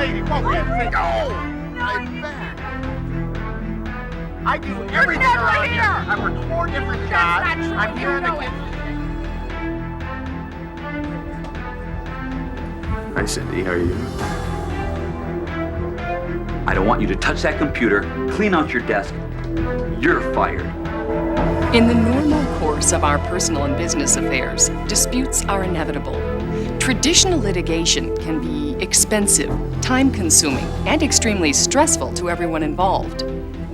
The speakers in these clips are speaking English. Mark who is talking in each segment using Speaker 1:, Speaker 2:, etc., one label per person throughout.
Speaker 1: lady, won't you? No! I'm back. I do everything around here. I work 4 different jobs. I'm here in the kitchen.
Speaker 2: Hi, Cindy. How are you?
Speaker 3: I don't want you to touch that computer, clean out your desk. You're fired.
Speaker 4: In the normal course of our personal and business affairs, disputes are inevitable. Traditional litigation can be expensive, time-consuming, and extremely stressful to everyone involved.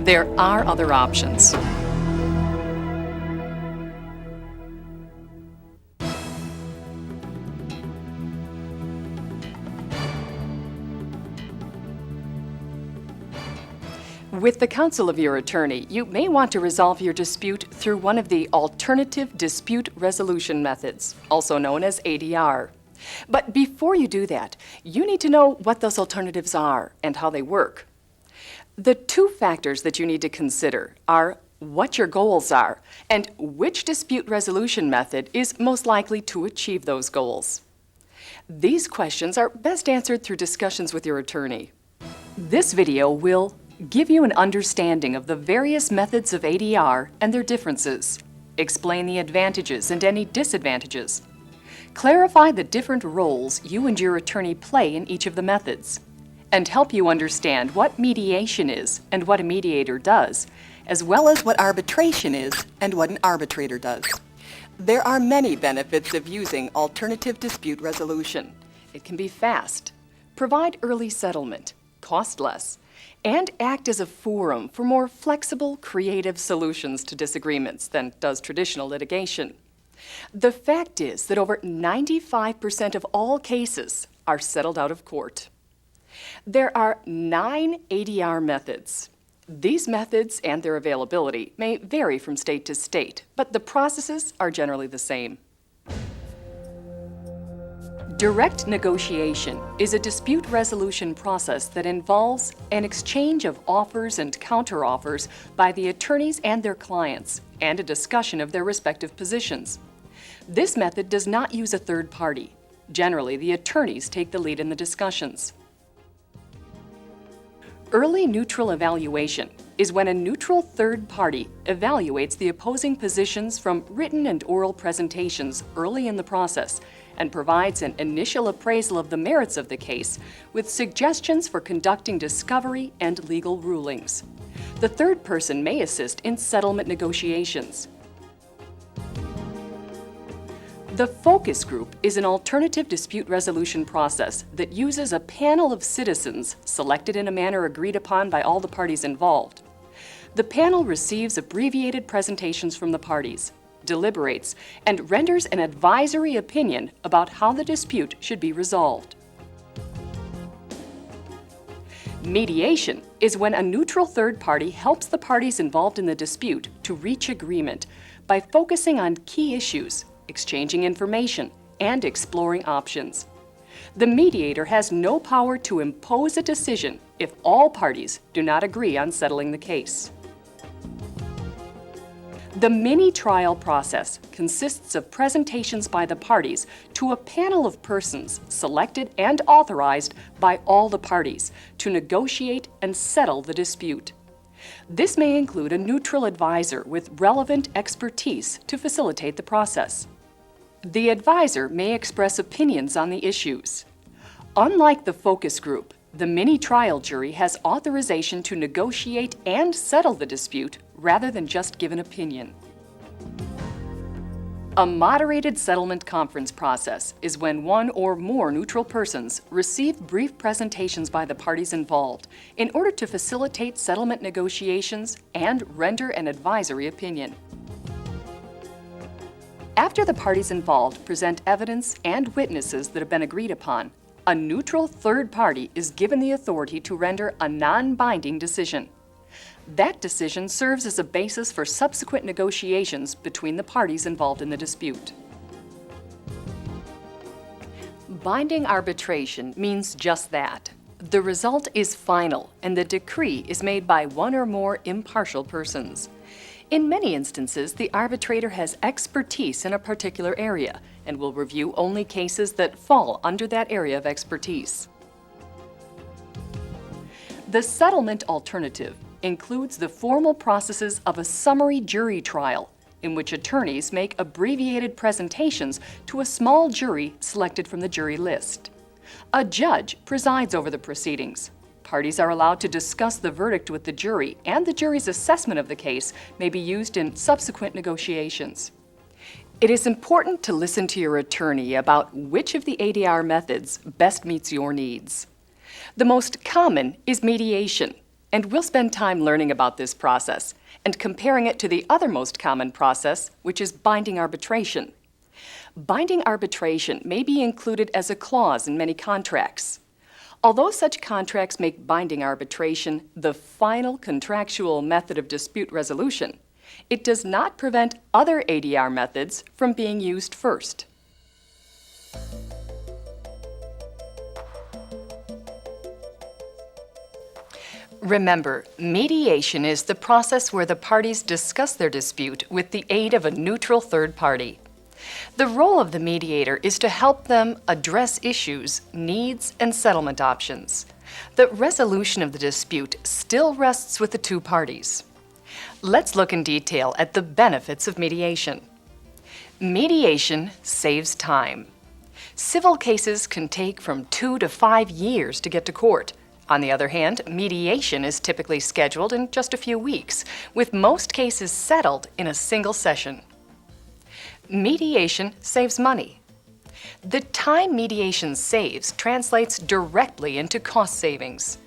Speaker 4: There are other options. With the counsel of your attorney, you may want to resolve your dispute through one of the alternative dispute resolution methods, also known as ADR. But before you do that, you need to know what those alternatives are and how they work. The 2 factors that you need to consider are what your goals are and which dispute resolution method is most likely to achieve those goals. These questions are best answered through discussions with your attorney. This video will give you an understanding of the various methods of ADR and their differences, explain the advantages and any disadvantages, clarify the different roles you and your attorney play in each of the methods, and help you understand what mediation is and what a mediator does, as well as what arbitration is and what an arbitrator does. There are many benefits of using alternative dispute resolution. It can be fast, provide early settlement, cost less, and act as a forum for more flexible, creative solutions to disagreements than does traditional litigation. The fact is that over 95% of all cases are settled out of court. There are 9 ADR methods. These methods and their availability may vary from state to state, but the processes are generally the same. Direct negotiation is a dispute resolution process that involves an exchange of offers and counteroffers by the attorneys and their clients, and a discussion of their respective positions. This method does not use a third party. Generally, the attorneys take the lead in the discussions. Early neutral evaluation is when a neutral third party evaluates the opposing positions from written and oral presentations early in the process and provides an initial appraisal of the merits of the case with suggestions for conducting discovery and legal rulings. The third person may assist in settlement negotiations. The focus group is an alternative dispute resolution process that uses a panel of citizens selected in a manner agreed upon by all the parties involved. The panel receives abbreviated presentations from the parties, deliberates, and renders an advisory opinion about how the dispute should be resolved. Mediation is when a neutral third party helps the parties involved in the dispute to reach agreement by focusing on key issues, exchanging information, and exploring options. The mediator has no power to impose a decision if all parties do not agree on settling the case. The mini-trial process consists of presentations by the parties to a panel of persons selected and authorized by all the parties to negotiate and settle the dispute. This may include a neutral advisor with relevant expertise to facilitate the process. The advisor may express opinions on the issues. Unlike the focus group, the mini-trial jury has authorization to negotiate and settle the dispute rather than just give an opinion. A moderated settlement conference process is when one or more neutral persons receive brief presentations by the parties involved in order to facilitate settlement negotiations and render an advisory opinion. After the parties involved present evidence and witnesses that have been agreed upon, a neutral third party is given the authority to render a non-binding decision. That decision serves as a basis for subsequent negotiations between the parties involved in the dispute. Binding arbitration means just that. The result is final, and the decree is made by one or more impartial persons. In many instances, the arbitrator has expertise in a particular area and will review only cases that fall under that area of expertise. The settlement alternative includes the formal processes of a summary jury trial, in which attorneys make abbreviated presentations to a small jury selected from the jury list. A judge presides over the proceedings. Parties are allowed to discuss the verdict with the jury, and the jury's assessment of the case may be used in subsequent negotiations. It is important to listen to your attorney about which of the ADR methods best meets your needs. The most common is mediation, and we'll spend time learning about this process and comparing it to the other most common process, which is binding arbitration. Binding arbitration may be included as a clause in many contracts. Although such contracts make binding arbitration the final contractual method of dispute resolution, it does not prevent other ADR methods from being used first. Remember, mediation is the process where the parties discuss their dispute with the aid of a neutral third party. The role of the mediator is to help them address issues, needs, and settlement options. The resolution of the dispute still rests with the two parties. Let's look in detail at the benefits of mediation. Mediation saves time. Civil cases can take from 2 to 5 years to get to court. On the other hand, mediation is typically scheduled in just a few weeks, with most cases settled in a single session. Mediation saves money. The time mediation saves translates directly into cost savings.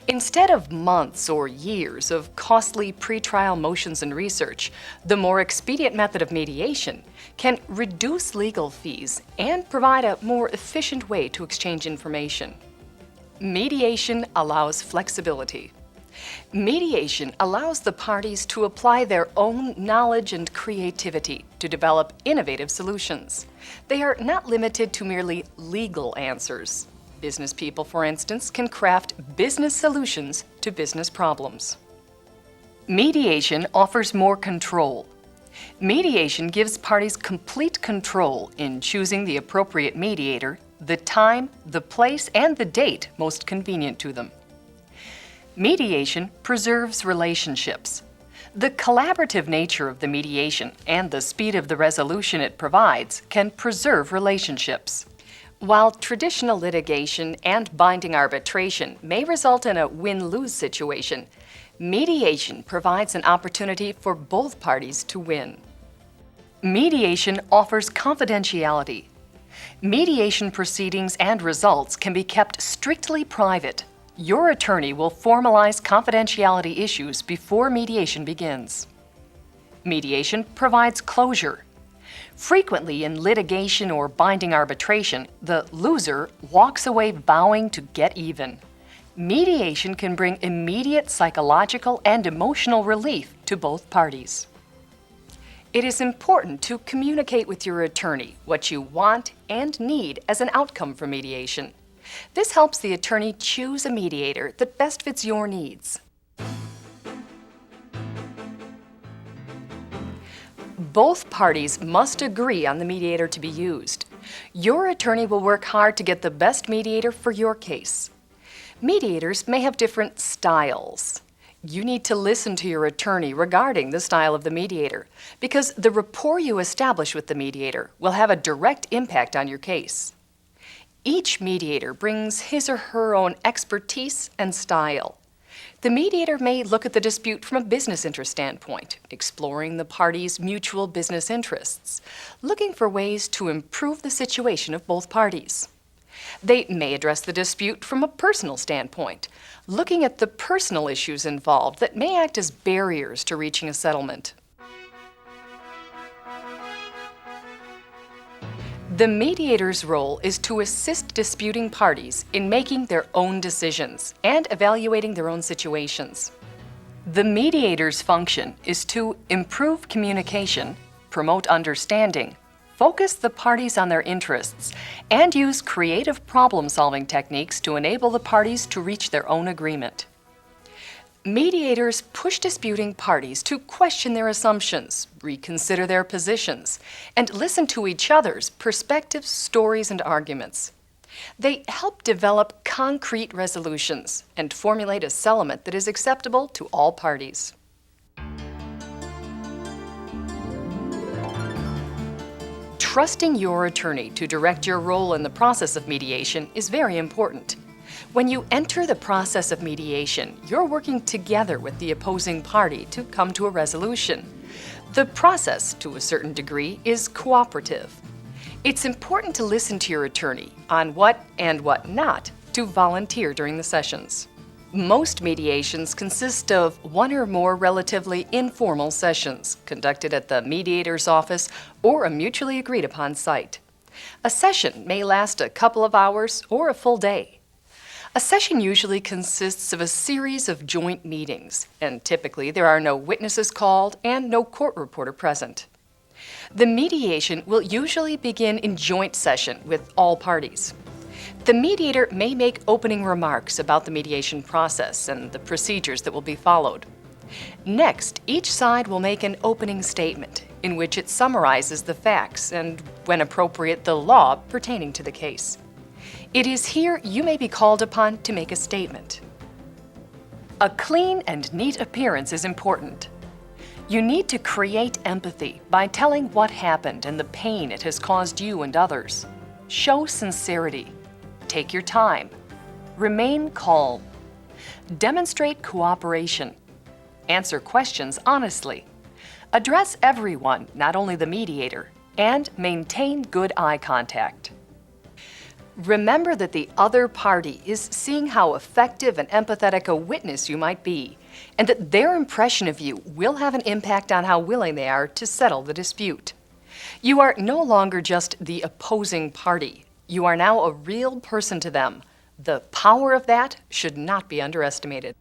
Speaker 4: Instead of months or years of costly pretrial motions and research, the more expedient method of mediation can reduce legal fees and provide a more efficient way to exchange information. Mediation allows flexibility. Mediation allows the parties to apply their own knowledge and creativity to develop innovative solutions. They are not limited to merely legal answers. Business people, for instance, can craft business solutions to business problems. Mediation offers more control. Mediation gives parties complete control in choosing the appropriate mediator, the time, the place, and the date most convenient to them. Mediation preserves relationships. The collaborative nature of the mediation and the speed of the resolution it provides can preserve relationships. While traditional litigation and binding arbitration may result in a win-lose situation, mediation provides an opportunity for both parties to win. Mediation offers confidentiality. Mediation proceedings and results can be kept strictly private. Your attorney will formalize confidentiality issues before mediation begins. Mediation provides closure. Frequently in litigation or binding arbitration, the loser walks away vowing to get even. Mediation can bring immediate psychological and emotional relief to both parties. It is important to communicate with your attorney what you want and need as an outcome from mediation. This helps the attorney choose a mediator that best fits your needs. Both parties must agree on the mediator to be used. Your attorney will work hard to get the best mediator for your case. Mediators may have different styles. You need to listen to your attorney regarding the style of the mediator, because the rapport you establish with the mediator will have a direct impact on your case. Each mediator brings his or her own expertise and style. The mediator may look at the dispute from a business interest standpoint, exploring the parties' mutual business interests, looking for ways to improve the situation of both parties. They may address the dispute from a personal standpoint, looking at the personal issues involved that may act as barriers to reaching a settlement. The mediator's role is to assist disputing parties in making their own decisions and evaluating their own situations. The mediator's function is to improve communication, promote understanding, focus the parties on their interests, and use creative problem-solving techniques to enable the parties to reach their own agreement. Mediators push disputing parties to question their assumptions, reconsider their positions, and listen to each other's perspectives, stories, and arguments. They help develop concrete resolutions and formulate a settlement that is acceptable to all parties. Trusting your attorney to direct your role in the process of mediation is very important. When you enter the process of mediation, you're working together with the opposing party to come to a resolution. The process, to a certain degree, is cooperative. It's important to listen to your attorney on what and what not to volunteer during the sessions. Most mediations consist of one or more relatively informal sessions conducted at the mediator's office or a mutually agreed upon site. A session may last a couple of hours or a full day. A session usually consists of a series of joint meetings, and typically there are no witnesses called and no court reporter present. The mediation will usually begin in joint session with all parties. The mediator may make opening remarks about the mediation process and the procedures that will be followed. Next, each side will make an opening statement in which it summarizes the facts and, when appropriate, the law pertaining to the case. It is here you may be called upon to make a statement. A clean and neat appearance is important. You need to create empathy by telling what happened and the pain it has caused you and others. Show sincerity. Take your time. Remain calm. Demonstrate cooperation. Answer questions honestly. Address everyone, not only the mediator, and maintain good eye contact. Remember that the other party is seeing how effective and empathetic a witness you might be, and that their impression of you will have an impact on how willing they are to settle the dispute. You are no longer just the opposing party. You are now a real person to them. The power of that should not be underestimated.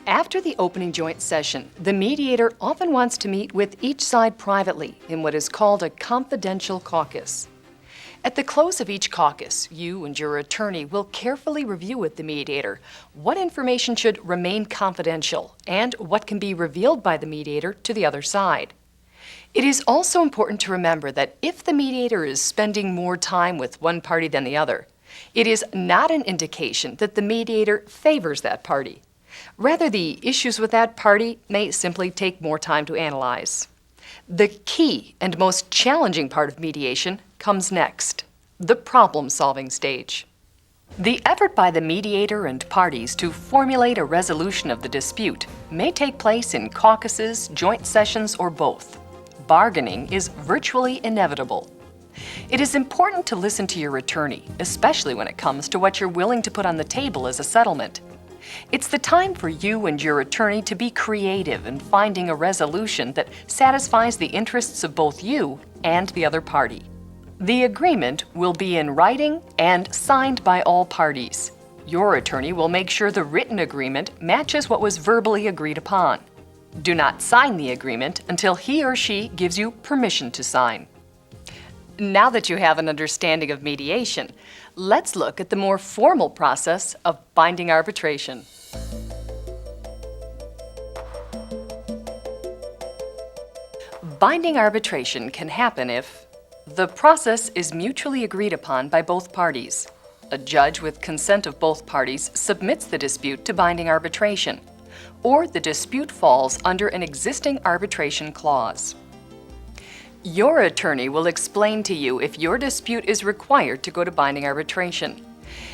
Speaker 4: After the opening joint session, the mediator often wants to meet with each side privately in what is called a confidential caucus. At the close of each caucus, you and your attorney will carefully review with the mediator what information should remain confidential and what can be revealed by the mediator to the other side. It is also important to remember that if the mediator is spending more time with one party than the other, it is not an indication that the mediator favors that party. Rather, the issues with that party may simply take more time to analyze. The key and most challenging part of mediation comes next, the problem-solving stage. The effort by the mediator and parties to formulate a resolution of the dispute may take place in caucuses, joint sessions, or both. Bargaining is virtually inevitable. It is important to listen to your attorney, especially when it comes to what you're willing to put on the table as a settlement. It's the time for you and your attorney to be creative in finding a resolution that satisfies the interests of both you and the other party. The agreement will be in writing and signed by all parties. Your attorney will make sure the written agreement matches what was verbally agreed upon. Do not sign the agreement until he or she gives you permission to sign. Now that you have an understanding of mediation, let's look at the more formal process of binding arbitration. Binding arbitration can happen if the process is mutually agreed upon by both parties. A judge with consent of both parties submits the dispute to binding arbitration, or the dispute falls under an existing arbitration clause. Your attorney will explain to you if your dispute is required to go to binding arbitration.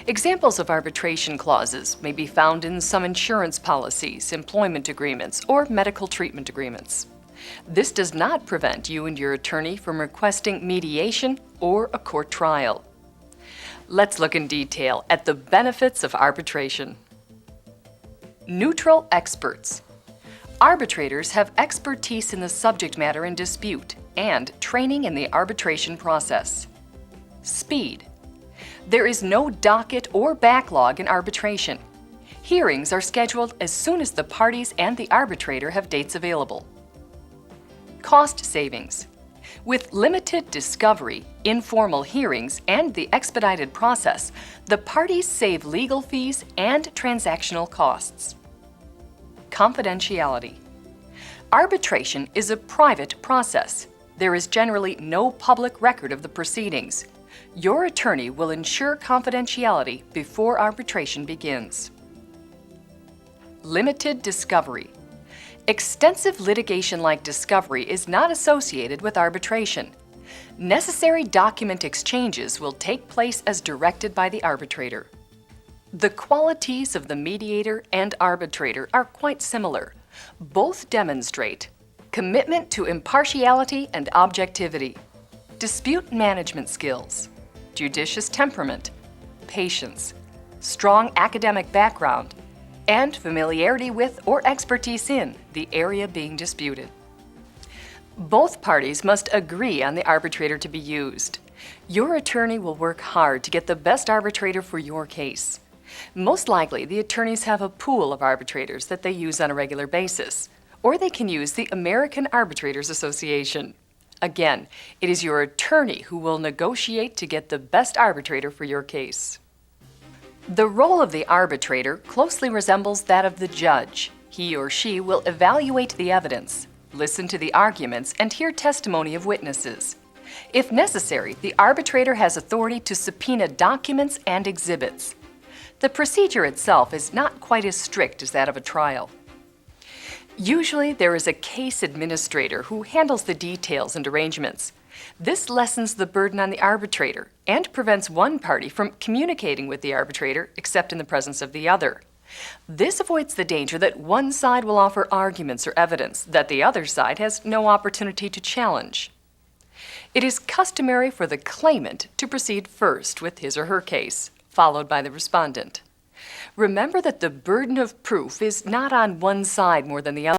Speaker 4: Examples of arbitration clauses may be found in some insurance policies, employment agreements, or medical treatment agreements. This does not prevent you and your attorney from requesting mediation or a court trial. Let's look in detail at the benefits of arbitration. Neutral experts. Arbitrators have expertise in the subject matter in dispute and training in the arbitration process. Speed. There is no docket or backlog in arbitration. Hearings are scheduled as soon as the parties and the arbitrator have dates available. Cost savings. With limited discovery, informal hearings, and the expedited process, the parties save legal fees and transactional costs. Confidentiality. Arbitration is a private process. There is generally no public record of the proceedings. Your attorney will ensure confidentiality before arbitration begins. Limited discovery. Extensive litigation-like discovery is not associated with arbitration. Necessary document exchanges will take place as directed by the arbitrator. The qualities of the mediator and arbitrator are quite similar. Both demonstrate commitment to impartiality and objectivity, dispute management skills, judicious temperament, patience, strong academic background, and familiarity with or expertise in the area being disputed. Both parties must agree on the arbitrator to be used. Your attorney will work hard to get the best arbitrator for your case. Most likely, the attorneys have a pool of arbitrators that they use on a regular basis, or they can use the American Arbitrators Association. Again, it is your attorney who will negotiate to get the best arbitrator for your case. The role of the arbitrator closely resembles that of the judge. He or she will evaluate the evidence, listen to the arguments, and hear testimony of witnesses. If necessary, the arbitrator has authority to subpoena documents and exhibits. The procedure itself is not quite as strict as that of a trial. Usually, there is a case administrator who handles the details and arrangements. This lessens the burden on the arbitrator and prevents one party from communicating with the arbitrator except in the presence of the other. This avoids the danger that one side will offer arguments or evidence that the other side has no opportunity to challenge. It is customary for the claimant to proceed first with his or her case, followed by the respondent. Remember that the burden of proof is not on one side more than the other.